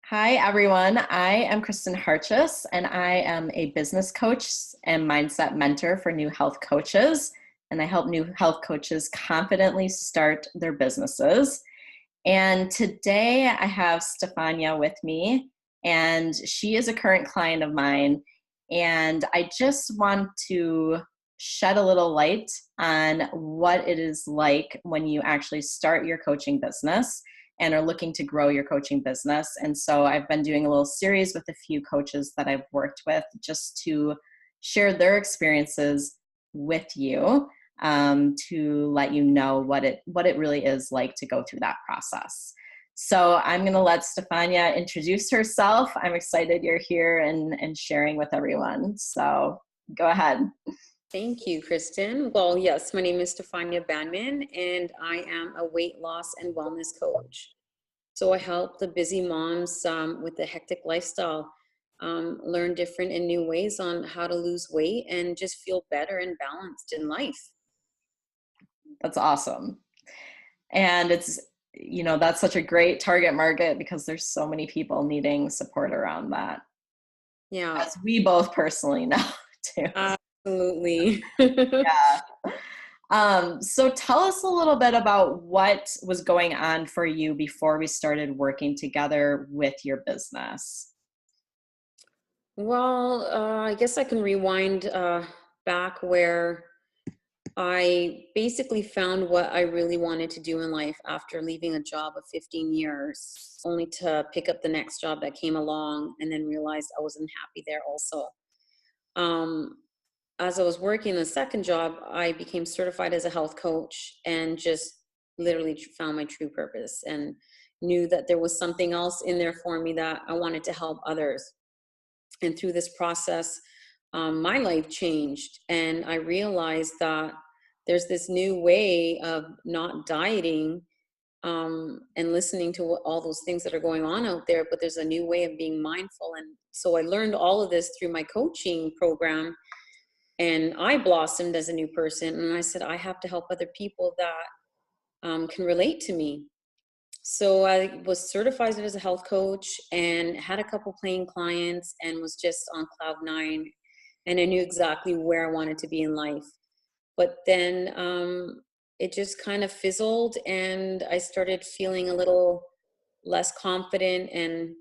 Hi, everyone. I am Kristen Harchis, and I am a business coach and mindset mentor for new health coaches. And I help new health coaches confidently start their businesses. And today I have Stefania with me, and she is a current client of mine. And I just want to shed a little light on what it is like when you actually start your coaching business and are looking to grow your coaching business. And so I've been doing a little series with a few coaches that I've worked with just to share their experiences with you, to let you know what it really is like to go through that process. So I'm going to let Stefania introduce herself. I'm excited you're here and sharing with everyone. So go ahead. Thank you, Kristen. Well, yes, my name is Stefania Banman, and I am a weight loss and wellness coach. So I help the busy moms with the hectic lifestyle learn different and new ways on how to lose weight and just feel better and balanced in life. That's awesome. And that's such a great target market because there's so many people needing support around that. Yeah, As we both personally know too. absolutely. Yeah. So tell us a little bit about what was going on for you before we started working together with your business. Well, I guess I can rewind back where I basically found what I really wanted to do in life after leaving a job of 15 years, only to pick up the next job that came along and then realized I wasn't happy there also. Um, as I was working the second job, I became certified as a health coach and just literally found my true purpose and knew that there was something else in there for me that I wanted to help others. And through this process, my life changed, and I realized that there's this new way of not dieting and listening to all those things that are going on out there, but there's a new way of being mindful. And so I learned all of this through my coaching program, and I blossomed as a new person. And I said, I have to help other people that can relate to me. So I was certified as a health coach and had a couple paying clients and was just on cloud nine. And I knew exactly where I wanted to be in life. But then it just kind of fizzled, and I started feeling a little less confident and,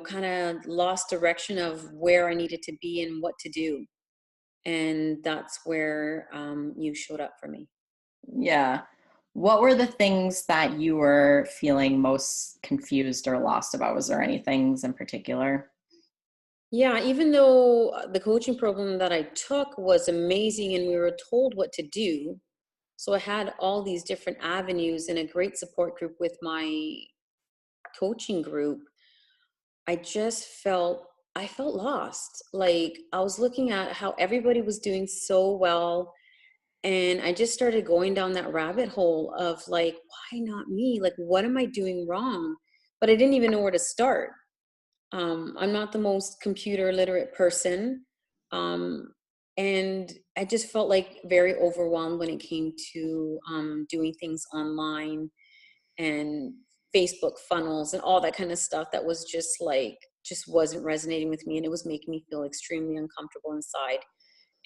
kind of lost direction of where I needed to be and what to do. And that's where you showed up for me. Yeah. What were the things that you were feeling most confused or lost about? Was there any things in particular? Yeah, even though the coaching program that I took was amazing and we were told what to do, so I had all these different avenues and a great support group with my coaching group. I felt lost. Like I was looking at how everybody was doing so well, and I just started going down that rabbit hole of like, why not me? Like, what am I doing wrong? But I didn't even know where to start. I'm not the most computer literate person. Um, and I just felt like very overwhelmed when it came to doing things online and Facebook funnels and all that kind of stuff that was just wasn't resonating with me. And it was making me feel extremely uncomfortable inside.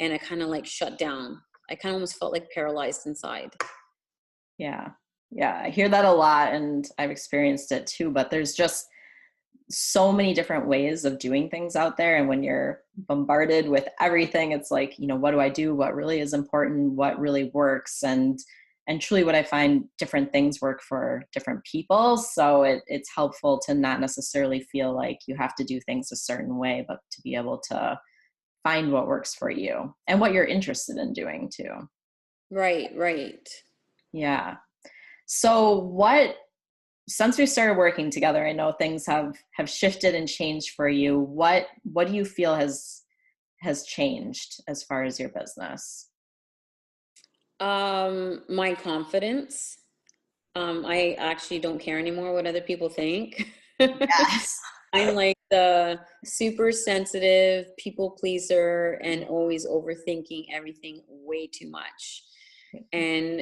And I kind of like shut down. I kind of almost felt like paralyzed inside. Yeah. Yeah. I hear that a lot and I've experienced it too, but there's just so many different ways of doing things out there. And when you're bombarded with everything, it's like, what do I do? What really is important? What really works? And truly what I find, different things work for different people. So it's helpful to not necessarily feel like you have to do things a certain way, but to be able to find what works for you and what you're interested in doing too. Right, right. Yeah. So since we started working together, I know things have shifted and changed for you. What do you feel has changed as far as your business? My confidence. I actually don't care anymore what other people think. Yes. I'm like the super sensitive people pleaser and always overthinking everything way too much. And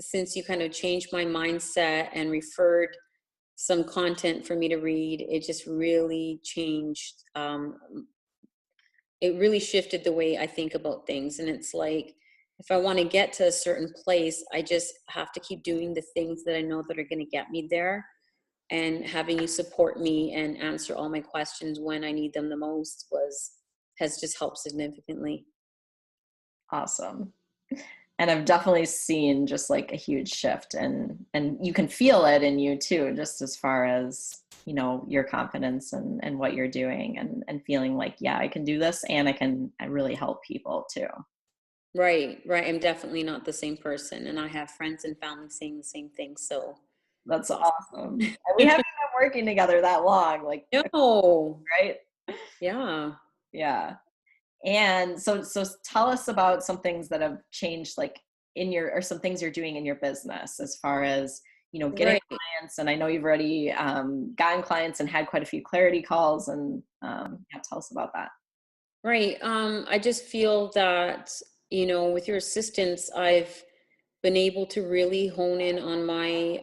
since you kind of changed my mindset and referred some content for me to read. It just really changed. It really shifted the way I think about things. And it's like, if I want to get to a certain place, I just have to keep doing the things that I know that are going to get me there. And having you support me and answer all my questions when I need them the most has just helped significantly. Awesome. And I've definitely seen just like a huge shift, and you can feel it in you too, just as far as, you know, your confidence and what you're doing, and feeling like, yeah, I can do this and I really help people too. Right, right. I'm definitely not the same person. And I have friends and family saying the same thing. So That's it's awesome. awesome. And we haven't been working together that long, like, No. right? Yeah. Yeah. And so tell us about some things that have changed, like in your, or some things you're doing in your business as far as, you know, getting Right. clients. And I know you've already gotten clients and had quite a few clarity calls, and yeah, tell us about that. Right. I just feel that, with your assistance, I've been able to really hone in on my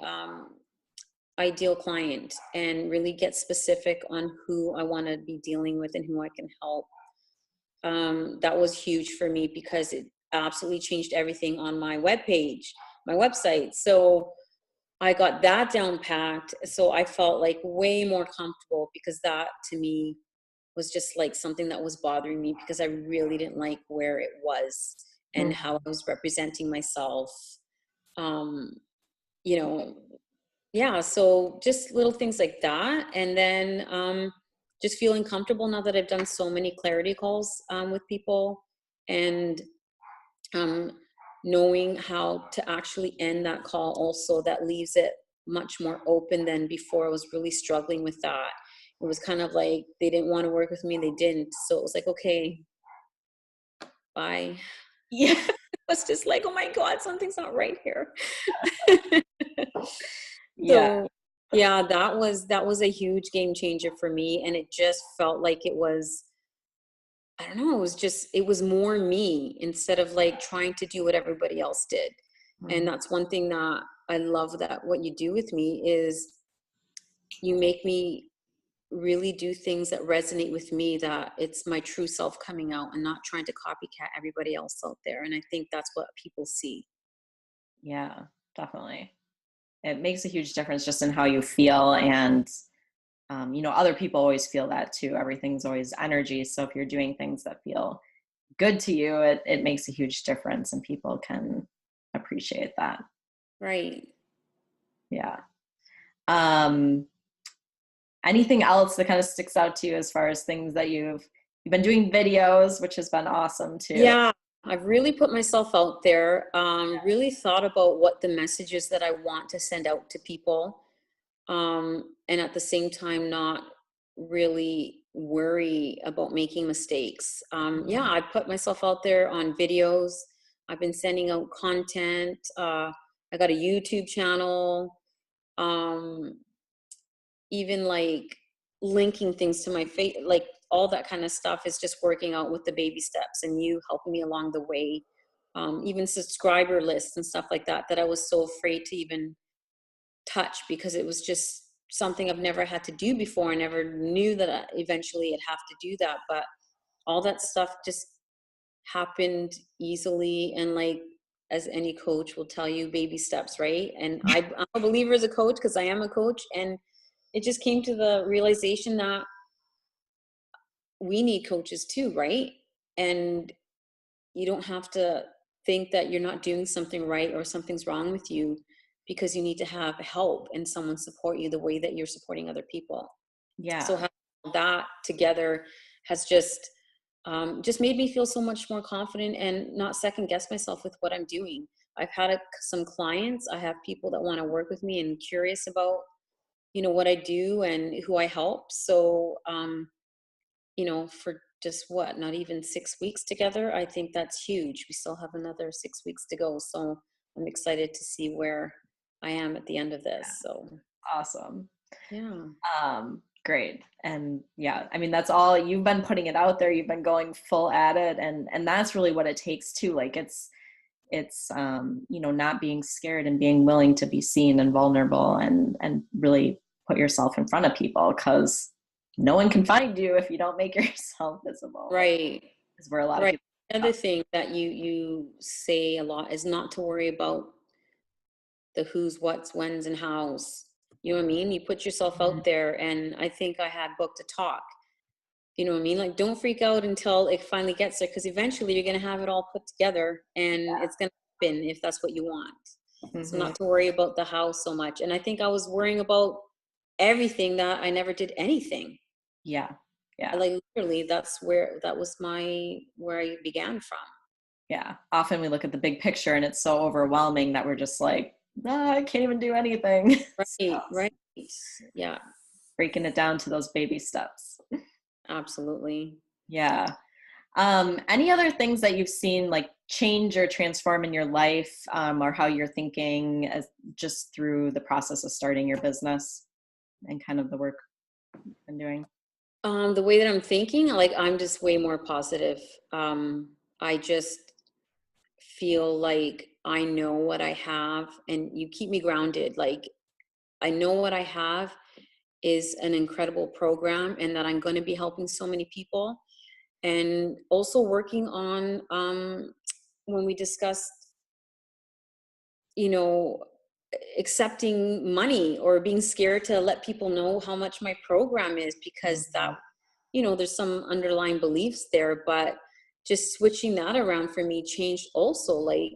ideal client and really get specific on who I want to be dealing with and who I can help. That was huge for me because it absolutely changed everything on my webpage, my website. So I got that down packed. So I felt like way more comfortable, because that to me was just like something that was bothering me, because I really didn't like where it was and Mm. how I was representing myself. Um, you know, yeah, so just little things like that. And then just feeling comfortable now that I've done so many clarity calls with people, and um, knowing how to actually end that call also, that leaves it much more open than before. I was really struggling with that. It was kind of like they didn't want to work with me, they didn't. So it was like, okay, bye. Yeah. It was just like, oh my God, something's not right here. Yeah. So yeah, that was a huge game changer for me. And it just felt like it was, I don't know, it was more me instead of like trying to do what everybody else did. And Mhm. that's one thing that I love, that what you do with me is you make me really do things that resonate with me, that it's my true self coming out and not trying to copycat everybody else out there. And I think that's what people see. Yeah, definitely. It makes a huge difference just in how you feel. And you know, other people always feel that too. Everything's always energy. So if you're doing things that feel good to you, it makes a huge difference, and people can appreciate that. Right. Yeah. Um, Anything else that kind of sticks out to you as far as things that you've been doing videos, which has been awesome too. Yeah, I've really put myself out there, really thought about what the messages that I want to send out to people, and at the same time, not really worry about making mistakes. Yeah, I put myself out there on videos. I've been sending out content. I got a YouTube channel. Um, Even like linking things to my face, like all that kind of stuff is just working out with the baby steps and you helping me along the way. Even subscriber lists and stuff like that, that I was so afraid to even touch, because it was just something I've never had to do before. I never knew that eventually I'd have to do that, but all that stuff just happened easily. And like, as any coach will tell you, baby steps, right? And I'm a believer as a coach, because I am a coach. And it just came to the realization that we need coaches too, right? And you don't have to think that you're not doing something right or something's wrong with you, because you need to have help and someone support you the way that you're supporting other people. So Yeah. having that together has just made me feel so much more confident and not second guess myself with what I'm doing. I've had some clients, I have people that want to work with me and curious about, what I do and who I help. So, for just what, not even 6 weeks together, I think that's huge. We still have another 6 weeks to go. So I'm excited to see where I am at the end of this. So, Awesome. yeah. Great. And yeah, I mean, that's all, you've been putting it out there, you've been going full at it, and that's really what it takes too. Like it's you know, not being scared and being willing to be seen and vulnerable, and really put yourself in front of people, because no one can find you if you don't make yourself visible. Right. Is where a lot of Right. people Another thing that you say a lot is not to worry about the who's, what's, when's, and how's. You know what I mean? You put yourself Mhm. out there, and I think I had booked a talk. You know what I mean? Like, don't freak out until it finally gets there, because eventually you're going to have it all put together, and it's going to happen if that's what you want. So Mhm. not to worry about the how so much. And I think I was worrying about everything that I never did anything. Yeah. Yeah. Like literally, that was where I began from. Yeah. Often we look at the big picture and it's so overwhelming that we're just like, "Ah, I can't even do anything." So Right, right. Yeah, breaking it down to those baby steps. absolutely. Yeah. Any other things that you've seen like change or transform in your life, or how you're thinking as just through the process of starting your business and kind of the work you've been doing? The way that I'm thinking, like I'm just way more positive. I just feel like I know what I have, and you keep me grounded. Like I know what I have is an incredible program, and that I'm going to be helping so many people. And also working on when we discussed, you know, accepting money or being scared to let people know how much my program is, because that, Mhm. you know, there's some underlying beliefs there, but just switching that around for me changed also. Like,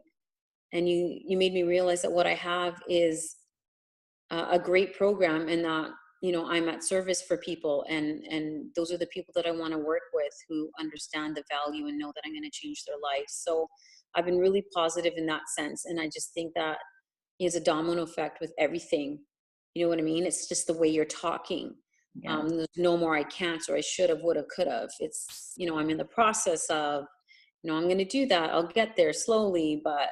and you made me realize that what I have is a great program, and that, you know, I'm at service for people, and those are the people that I want to work with, who understand the value and know that I'm going to change their life. So I've been really positive in that sense, and I just think that is a domino effect with everything. You know what I mean? It's just the way you're talking. Yeah. There's no more I can't, or I should have, would have, could have. It's, you know, I'm in the process of, you know, I'm going to do that. I'll get there slowly, but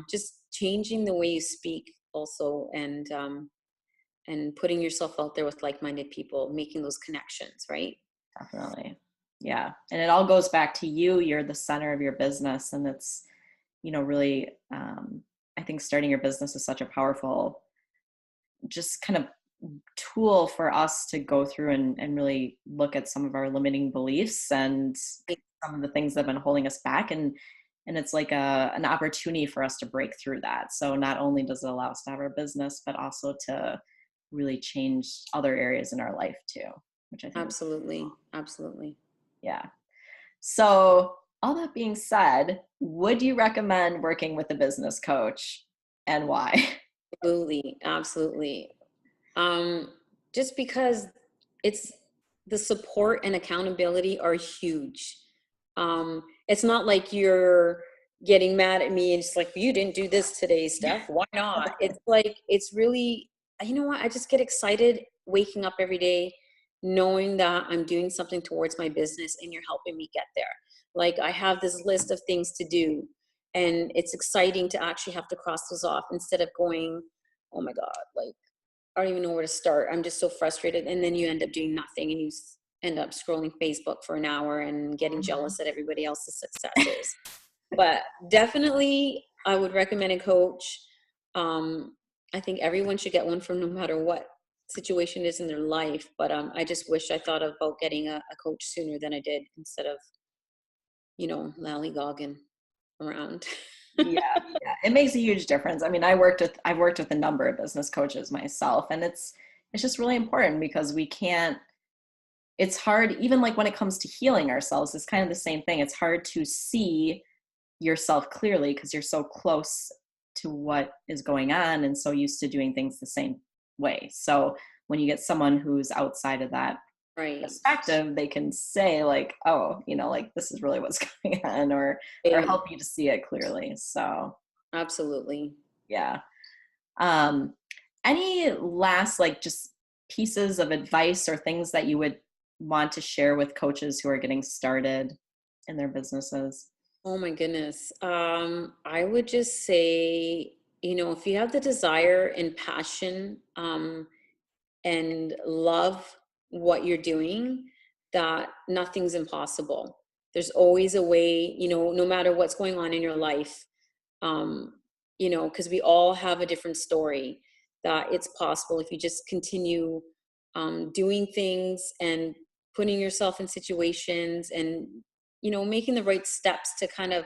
just changing the way you speak also, and putting yourself out there with like-minded people, making those connections, right? Definitely. Yeah. And it all goes back to you. You're the center of your business. And it's, really, I think starting your business is such a powerful, just kind of tool for us to go through and really look at some of our limiting beliefs and some of the things that have been holding us back. And it's like an opportunity for us to break through that. So not only does it allow us to have our business, but also to really change other areas in our life too, which I think is, Absolutely, absolutely. yeah. So, all that being said, would you recommend working with a business coach, and why? Absolutely, absolutely. um, just because it's, the support and accountability are huge. It's not like you're getting mad at me and it's like, you didn't do this today, Steph. Why not? It's like, it's really, you know what? I just get excited waking up every day knowing that I'm doing something towards my business and you're helping me get there. Like I have this list of things to do, and it's exciting to actually have to cross those off instead of going, oh my God, like I don't even know where to start. I'm just so frustrated. And then you end up doing nothing, and you end up scrolling Facebook for an hour and getting Mhm. jealous at everybody else's successes. But definitely, I would recommend a coach. Um, I think everyone should get one, from no matter what situation is in their life. But I just wish I thought about getting a coach sooner than I did, instead of, you know, lollygagging around. Yeah, yeah, it makes a huge difference. I mean, I've worked with a number of business coaches myself, and it's just really important because we can't. It's hard, even like when it comes to healing ourselves. It's kind of the same thing. It's hard to see yourself clearly because you're so close to what is going on and so used to doing things the same way. So when you get someone who's outside of that Right. perspective, they can say like, oh, like this is really what's going on, or Right. help you to see it clearly. So Absolutely. yeah. Um, any last like just pieces of advice or things that you would want to share with coaches who are getting started in their businesses? Oh my goodness. I would just say, you know, if you have the desire and passion, and love what you're doing, that nothing's impossible. There's always a way, you know, no matter what's going on in your life. Um, you know, because we all have a different story. that it's possible if you just continue doing things and putting yourself in situations and, you know, making the right steps to kind of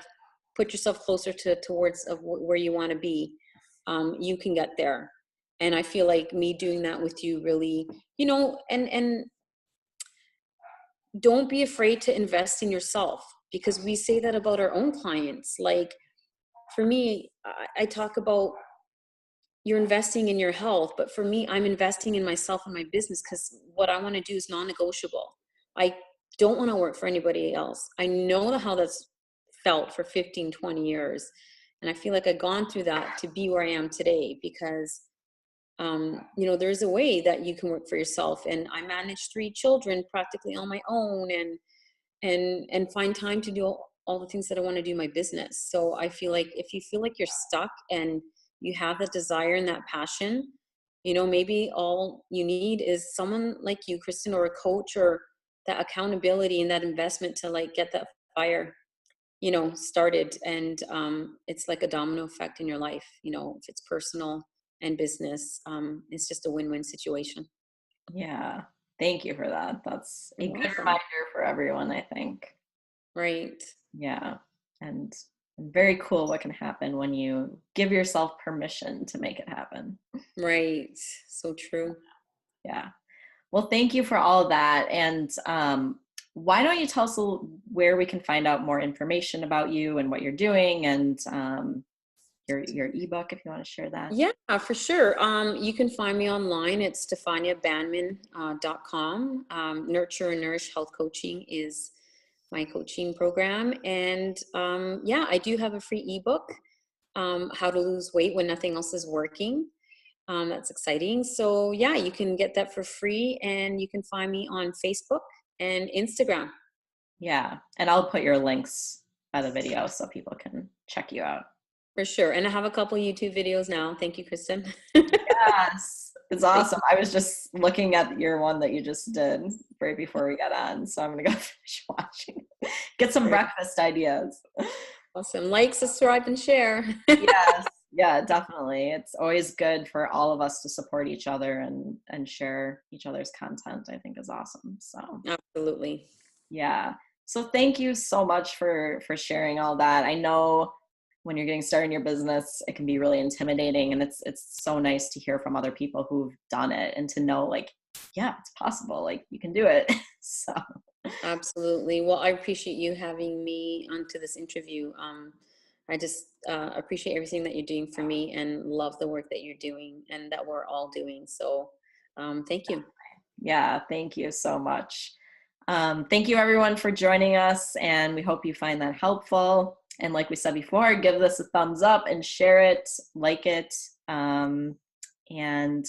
put yourself closer towards of where you want to be. You can get there. And I feel like me doing that with you really, you know, and don't be afraid to invest in yourself, because we say that about our own clients. Like for me, I talk about you're investing in your health, but for me, I'm investing in myself and my business, because what I want to do is non-negotiable. I don't want to work for anybody else. I know how that's felt for 15, 20 years. And I feel like I've gone through that to be where I am today, because you know, there's a way that you can work for yourself. And I manage 3 children practically on my own, and find time to do all the things that I want to do in my business. So I feel like if you feel like you're stuck and you have the desire and that passion, you know, maybe all you need is someone like you, Kristen, or a coach, or that accountability and that investment to like get that fire, you know, started. And it's like a domino effect in your life, you know, if it's personal and business. It's just a win-win situation. Yeah. Thank you for that. That's a You're good welcome. reminder for everyone, I think. Right. Yeah. And very cool what can happen when you give yourself permission to make it happen. Right. So true. Yeah. Well, thank you for all of that. And why don't you tell us where we can find out more information about you and what you're doing, and your ebook, if you want to share that. Yeah, for sure. You can find me online at stefaniabanman.com. Nurture and Nourish Health Coaching is my coaching program. And yeah, I do have a free ebook, How to Lose Weight When Nothing Else is Working. That's exciting. So yeah, you can get that for free, and you can find me on Facebook and Instagram. Yeah. And I'll put your links by the video so people can check you out. For sure. And I have a couple YouTube videos now. Thank you, Kristen. Yes, it's awesome. I was just looking at your one that you just did right before we got on, so I'm gonna go finish watching. Get some Great. breakfast ideas. Awesome. Like, subscribe, and share. Yes, yeah, definitely. It's always good for all of us to support each other and share each other's content. I think is awesome. So Absolutely. yeah. So thank you so much for sharing all that. I know when you're getting started in your business, it can be really intimidating, and it's so nice to hear from other people who've done it and to know like, yeah, it's possible. Like you can do it. So Absolutely. Well, I appreciate you having me onto this interview. I just appreciate everything that you're doing for me, and love the work that you're doing and that we're all doing. So thank you. yeah, thank you so much. Thank you everyone for joining us, and we hope you find that helpful. And like we said before, give this a thumbs up and share it, like it, and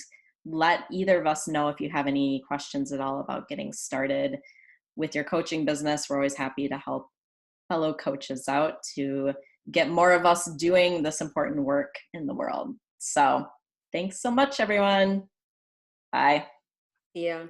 let either of us know if you have any questions at all about getting started with your coaching business. We're always happy to help fellow coaches out to get more of us doing this important work in the world. So thanks so much, everyone. Bye. Yeah.